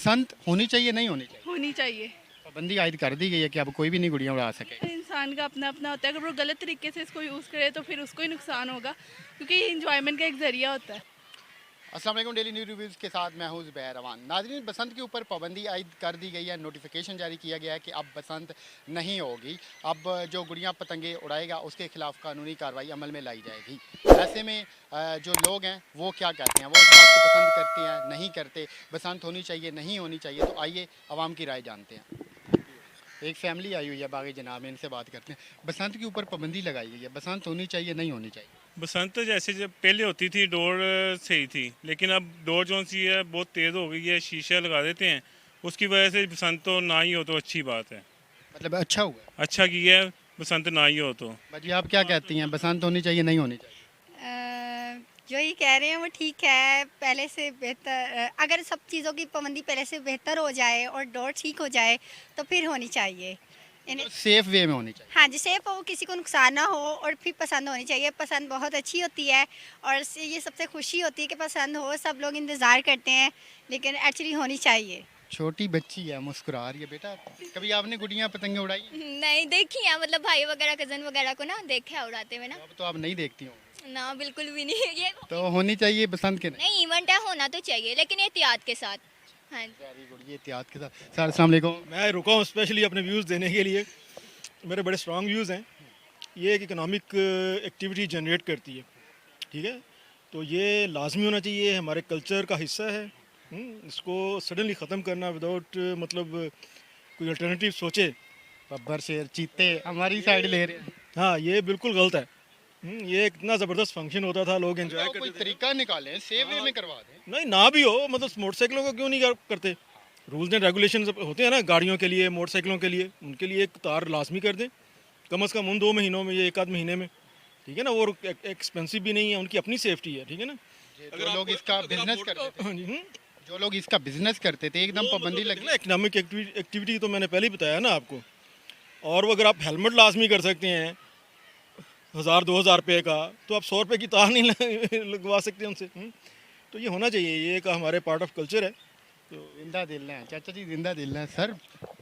बसंत होनी चाहिए नहीं होनी चाहिए? होनी चाहिए। पाबंदी आयद कर दी गई है कि अब कोई भी नहीं गुड़ियाँ उड़ा सके। इंसान का अपना अपना होता है, अगर वो गलत तरीके से इसको यूज़ करे तो फिर उसको ही नुकसान होगा, क्योंकि ये इंजॉयमेंट का एक ज़रिया होता है। अस्सलाम वालेकुम, डेली न्यूज़ रिव्यूज़ के साथ मैं हूँ ज़ुबैर रवान। नाज़रीन, बसंत के ऊपर पाबंदी आयद कर दी गई है, नोटिफिकेशन जारी किया गया है कि अब बसंत नहीं होगी। अब जो गुड़ियाँ पतंगे उड़ाएगा उसके खिलाफ कानूनी कार्रवाई अमल में लाई जाएगी। ऐसे में जो लोग हैं वो क्या कहते हैं, वो इस बात को पसंद करते हैं नहीं करते, बसंत होनी चाहिए नहीं होनी चाहिए? तो आइए आवाम की राय जानते हैं। एक फैमिली आई हुई है बागी जनाब में, इनसे बात करते हैं। बसंत के ऊपर पाबंदी लगाई गई है, बसंत होनी चाहिए नहीं होनी चाहिए? बसंत जैसे जब पहले होती थी डोर सही थी, लेकिन अब डोर जो सी है बहुत तेज़ हो गई है, शीशे लगा देते हैं, उसकी वजह से बसंत तो ना ही हो तो अच्छी बात है। मतलब अच्छा हुआ? अच्छा की है, बसंत ना ही हो तो। बाजी आप क्या कहती हैं, बसंत होनी चाहिए नहीं होनी चाहिए? जो ये कह रहे हैं वो ठीक है, पहले से बेहतर अगर सब चीज़ों की पाबंदी पहले से बेहतर हो जाए और दौर ठीक हो जाए तो फिर होनी चाहिए इन्हें। सेफ वे में होनी चाहिए। हाँ जी, सेफ हो, किसी को नुकसान ना हो और फिर पसंद होनी चाहिए। पसंद बहुत अच्छी होती है और ये सबसे खुशी होती है कि पसंद हो, सब लोग इंतज़ार करते हैं, लेकिन एक्चुअली होनी चाहिए। छोटी बच्ची है, मुस्कुरा रही है। बेटा कभी आपने गुड़ियाँ पतंगे उड़ाई हैं? नहीं देखी है, मतलब भाई वगैरह कजन वगैरह को ना देखा है उड़ाते हुए ना। अब तो आप नहीं देखती हो। ना बिल्कुल भी नहीं ये तो होनी चाहिए बसंत के नहीं? नहीं, इवेंट है होना तो चाहिए लेकिन एहतियात के साथ। हाँ जी। वेरी गुड, ये एहतियात के साथ। सर अस्सलाम वालेकुम। मैं रुका हूँ स्पेशली अपने व्यूज़ देने के लिए। मेरे बड़े स्ट्रॉन्ग व्यूज़ हैं। ये एक इकोनॉमिक एक्टिविटी जनरेट करती है, ठीक है, तो ये लाजमी होना चाहिए, हमारे कल्चर का हिस्सा है। इसको सडनली ख़त्म करना विदाउट मतलब कोई अल्टरनेटिव सोचे, बब्बर शेर चीते हमारी साइड ले रहे हैं। हाँ ये बिल्कुल गलत है। ये इतना ज़बरदस्त फंक्शन होता था, लोग एंजॉय कोई करते थे। तरीका निकालें, सेफ वे में करवा दें। नहीं ना भी हो, मतलब मोटरसाइकिलों को क्यों नहीं करते? रूल्स एंड रेगुलेशन होते हैं ना गाड़ियों के लिए, मोटरसाइकिलों के लिए, उनके लिए एक तार लाजमी कर दें कम से कम उन 2 महीनों में, ये 1 आध महीने में, ठीक है ना। और एक्सपेंसिव भी नहीं है, उनकी अपनी सेफ्टी है, ठीक है ना। जो लोग इसका बिजनेस करते थे, हाँ जी, जो लोग इसका बिजनेस करते थे एकदम पाबंदी लगी। ना इकोनॉमिक एक्टिविटी तो मैंने पहले ही बताया ना आपको। और वो अगर आप हेलमेट लाजमी कर सकते हैं 1000-2000 रुपये का, तो आप 100 रुपये की तार नहीं लगवा सकते उनसे। तो ये होना चाहिए, ये एक हमारे पार्ट ऑफ कल्चर है। तो जिंदा दिल है चाचा जी, जिंदा दिल है। सर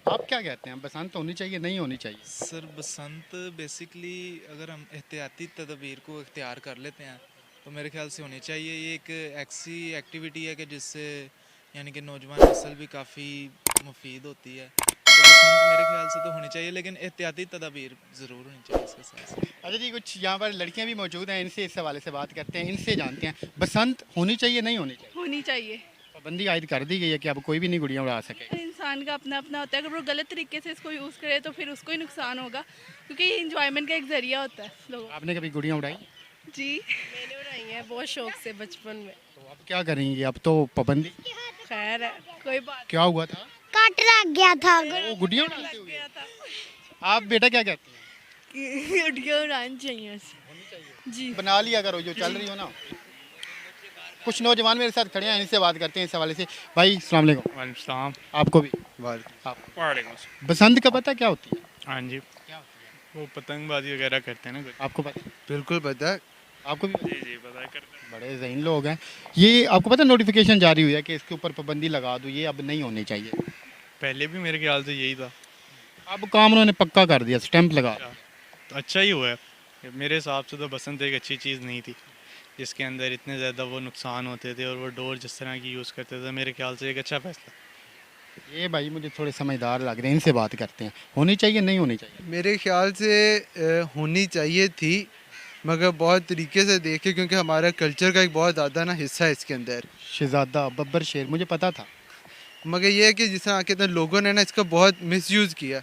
आप क्या कहते हैं, बसंत होनी चाहिए नहीं होनी चाहिए? सर बसंत बेसिकली अगर हम एहतियाती तदबीर को इख्तियार कर लेते हैं तो मेरे ख्याल से होनी चाहिए। ये एक ऐसी एक्टिविटी है कि जिससे यानी कि नौजवान नस्ल भी काफ़ी मुफीद होती है, तो बसंत मेरे ख्याल से तो होनी चाहिए, लेकिन एहतियाती तदबीर ज़रूर होनी चाहिए इसके साथ। अच्छा जी, कुछ यहाँ पर लड़कियाँ भी मौजूद हैं, इनसे इस हवाले से बात करते हैं, इनसे जानते हैं बसंत होनी चाहिए नहीं होनी चाहिए? होनी चाहिए। पाबंदी आयद कर दी गई है कि अब कोई भी नहीं गुड़ियाँ उड़ा सके। इंसान का अपना अपना होता है, अगर वो गलत तरीके से इसको यूज़ करे तो फिर उसको ही नुकसान होगा, क्योंकि ये इंजॉयमेंट का एक ज़रिया होता है लोगों। आपने कभी गुड़ियाँ उड़ाई? जी मैंने उड़ाई है बहुत शौक से बचपन में। तो अब क्या करेंगे, अब तो पाबंदी। खैर है, कोई बात क्या हुआ था? कट लग गया था। वो गुड़ियाँ उड़ाते हुए? गया था। आप बेटा क्या कहते हैं? गुड़िया उड़ानी चाहिए जी। बना लिया करो जो चल रही हो ना। कुछ नौजवान मेरे साथ खड़े हैं, इनसे बात करते हैं इस हवाले से। भाई अस्सलाम वालेकुम। वालेकुम आपको भी सलाम। बसंत का पता क्या होती है? हाँ जी, वो पतंगबाजी वगैरह करते हैं ना कुछ। आपको पता? बिल्कुल पता है। आपको भी? जी जी पता है, करते हैं। बड़े ज़हीन लोग हैं। ये आपको पता नोटिफिकेशन जारी हुई है कि इसके ऊपर पाबंदी लगा दो, ये अब नहीं होनी चाहिए। पहले भी मेरे ख्याल से यही था। अब काम उन्होंने पक्का कर दिया, स्टैंप लगा। तो अच्छा ही हुआ है। मेरे हिसाब से तो बसंत एक अच्छी चीज़ नहीं थी, जिसके अंदर इतने ज़्यादा वो नुकसान होते थे और वो डोर जिस तरह की यूज़ करते थे। मेरे ख्याल से एक अच्छा फैसला। ये भाई मुझे थोड़े समझदार लग रहे हैं, इनसे बात करते हैं। होनी चाहिए नहीं होनी चाहिए? मेरे ख्याल से होनी चाहिए थी, मगर बहुत तरीके से देखे, क्योंकि हमारा कल्चर का एक बहुत ज़्यादा ना हिस्सा है इसके अंदर। शहजादा बब्बर शेर मुझे पता था। मगर ये है कि जिस तरह कहते हैं लोगों ने ना इसका बहुत मिसयूज़ किया,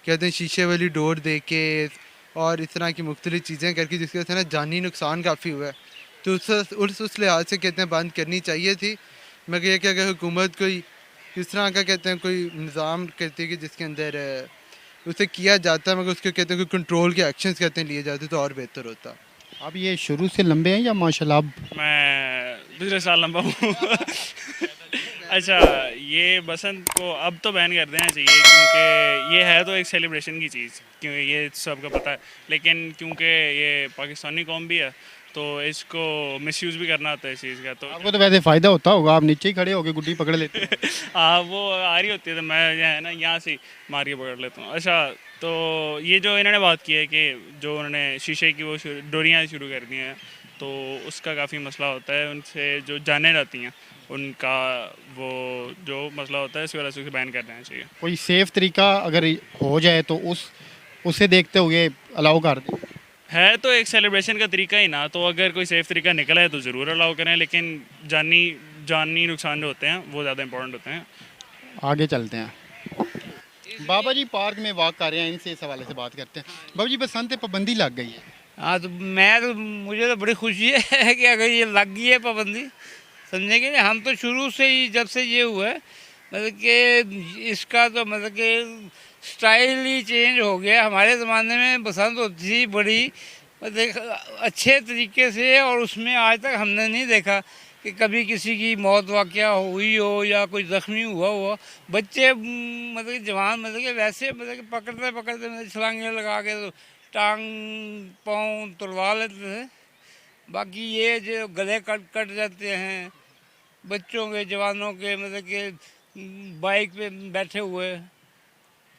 कहते हैं शीशे वाली डोर दे के और इस तरह की मुख्तलिफ चीज़ें करके, जिसके वजह से ना जानी नुकसान काफ़ी हुआ है। तो उस लिहाज से कहते हैं बंद करनी चाहिए थी। मगर ये कि अगर हुकूमत कोई इस तरह का कहते हैं कोई निज़ाम करती है कि जिसके अंदर उसे किया जाता है, मगर उसके कहते हैं कोई कंट्रोल के एक्शंस कहते हैं लिए जाते तो और बेहतर होता। अब ये शुरू से लंबे हैं या माशाल्लाह? अब मैं पिछले साल लंबा हूँ। अच्छा, ये बसंत को अब तो बैन कर देना चाहिए, क्योंकि ये है तो एक सेलिब्रेशन की चीज़, क्योंकि ये सबको पता है, लेकिन क्योंकि ये पाकिस्तानी कौम भी है तो इसको मिसयूज़ भी करना आता है इस चीज़ का। तो आपको तो वैसे फ़ायदा होता होगा, आप नीचे ही खड़े होकर गुड्डी पकड़ लेते हैं। हाँ, वो आ रही होती है तो मैं है ना यहाँ से मार के पकड़ लेता हूँ। अच्छा, तो ये जो इन्होंने बात की है कि जो उन्होंने शीशे की वो डोरियाँ शुरू कर दी हैं, तो उसका काफ़ी मसला होता है। उनसे जो जाने जाती हैं उनका वो जो मसला होता है, इस वजह से उसे बैन कर देना चाहिए। कोई सेफ़ तरीका अगर हो जाए तो उसे देखते हुए अलाउ कर दें। है तो एक सेलिब्रेशन का तरीका ही ना, तो अगर कोई सेफ़ तरीका निकला है तो ज़रूर अलाउ करें, लेकिन जानी नुकसान जो होते हैं वो ज़्यादा इंपॉर्टेंट होते हैं। आगे चलते हैं। बाबा जी पार्क में वॉक कर रहे हैं, इनसे इस हवाले से बात करते हैं। बाबा जी, बसंत पे पाबंदी लग गई है। हाँ, तो मुझे तो बड़ी खुशी है कि अगर ये लग गई है पाबंदी, समझे कि नहीं। हम तो शुरू से ही जब से ये हुआ है, मतलब कि इसका तो मतलब कि स्टाइल ही चेंज हो गया। हमारे ज़माने में बसंत होती थी बड़ी मतलब अच्छे तरीके से, और उसमें आज तक हमने नहीं देखा कि कभी किसी की मौत वाक़या हुई हो या कोई ज़ख्मी हुआ। बच्चे मतलब कि जवान मतलब कि वैसे मतलब कि पकड़ते मतलब छलांगे लगा के तो टांग पाँव तुड़वा लेते थे। बाकी ये जो गले कट जाते हैं बच्चों के, जवानों के, मतलब कि बाइक पे बैठे हुए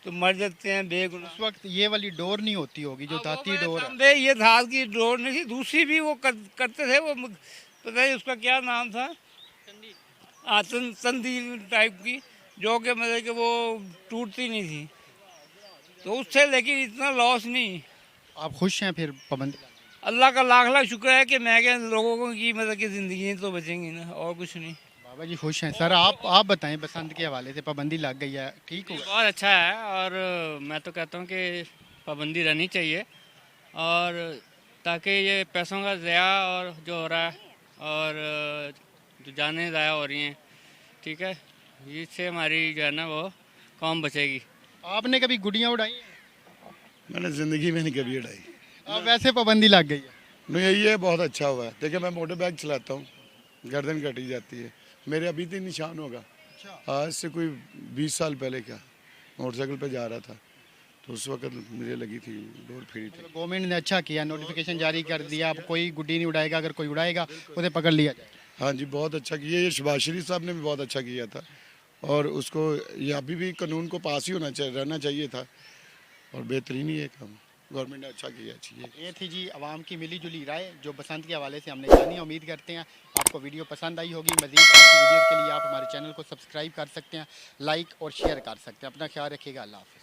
तो मर जाते हैं बेगुनाह। उस वक्त ये वाली डोर नहीं होती होगी जो धाती डोर है। बे ये धात की डोर नहीं थी, दूसरी भी वो करते थे। वो पता है उसका क्या नाम था, हाँ संदी टाइप की, जो कि मतलब कि वो टूटती नहीं थी, तो उससे लेकिन इतना लॉस नहीं। आप खुश हैं फिर पाबंदी? अल्लाह का लाख लाख शुक्र है कि मैं क्या लोगों की मतलब कि ज़िंदगी तो बचेंगी ना, और कुछ नहीं। बाबा जी खुश हैं। सर आप बताएं, बसंत के हवाले से पाबंदी लग गई है, ठीक हुआ? बहुत अच्छा है, और मैं तो कहता हूँ कि पाबंदी रहनी चाहिए, और ताकि ये पैसों का ज़या और जो हो रहा है और जो जानें ज़ाया हो रही हैं, ठीक है, इससे हमारी जो है ना वो कौम बचेगी। आपने कभी गुड़ियाँ उड़ाई हैं? मैंने ज़िंदगी में नहीं कभी उड़ाई। अब वैसे पाबंदी लग गई है। नहीं, ये बहुत अच्छा हुआ है। देखिए, मैं मोटर बाइक चलाता हूँ, गर्दन कटी जाती है, मेरे अभी तक निशान होगा। आज से कोई 20 साल पहले क्या मोटरसाइकिल पे जा रहा था तो उस वक्त मुझे लगी थी डोर फ्री थी। गवर्नमेंट ने अच्छा किया, नोटिफिकेशन जारी कर दिया, अब कोई गुड्डी नहीं उड़ाएगा, अगर कोई उड़ाएगा उसे पकड़ लिया जाए। हाँ जी, बहुत अच्छा किया। ये शहबाज शरीफ साहब ने भी बहुत अच्छा किया था, और उसको ये अभी भी कानून को पास ही रहना चाहिए था, और बेहतरीन ही है काम, गवर्नमेंट ने अच्छा किया चाहिए। ये थी जी आवाम की मिली जुली राय जो बसंत के हवाले से हमने जानी। उम्मीद करते हैं आपको वीडियो पसंद आई होगी। मज़ीद ऐसी वीडियो के लिए आप हमारे चैनल को सब्सक्राइब कर सकते हैं, लाइक और शेयर कर सकते हैं। अपना ख्याल रखिएगा। अल्लाह हाफ़िज़।